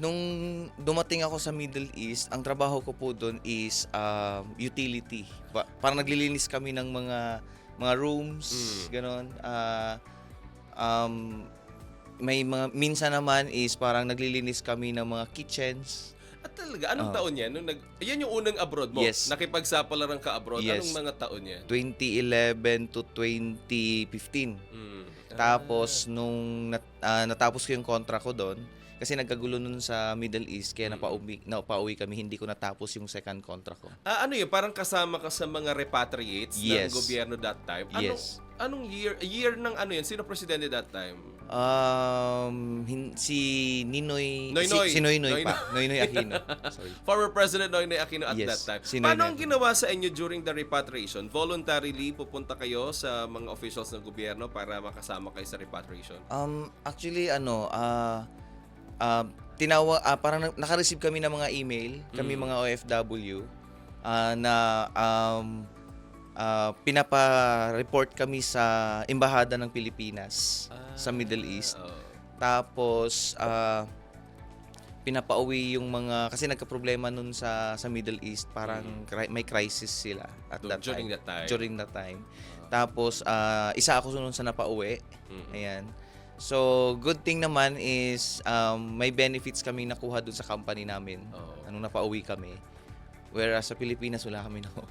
Nung dumating ako sa Middle East, ang trabaho ko po do'n is utility. Parang naglilinis kami ng mga rooms, gano'n. Um, may mga minsan naman is parang naglilinis kami ng mga kitchens. At talaga, anong Oo. taon yan? Yan yung unang abroad mo? Yes. Nakipagsapalaran ka abroad? Yes. Anong mga taon yan? 2011 to 2015. Tapos nung natapos ko yung contract ko doon, kasi nagkagulo nun sa Middle East, kaya napauwi kami, hindi ko natapos yung second contract ko. Ano yun? Parang kasama ka sa mga repatriates ng Yes. gobyerno that time? Yes. Anong year ng ano yun? Sino presidente that time? Si Ninoy, Noynoy. si Noynoy pa. Noynoy Aquino. Sorry. Former President Noynoy Aquino at Yes, that time. si Paano Noynoy ang ginawa sa inyo during the repatriation? Voluntarily pupunta kayo sa mga officials ng gobyerno para makasama kayo sa repatriation? Actually, parang naka-receive kami ng mga email, kami mga OFW, na pinapa-report kami sa Embahada ng Pilipinas sa Middle East. Tapos, pinapauwi yung kasi nagka-problema nun sa Middle East, parang may crisis sila at During that time. During that time. Tapos, isa ako nun sa napauwi. Ayan. So, good thing naman is may benefits kami nakuha dun sa company namin nung napauwi kami. Whereas sa Pilipinas, wala kami nakuha.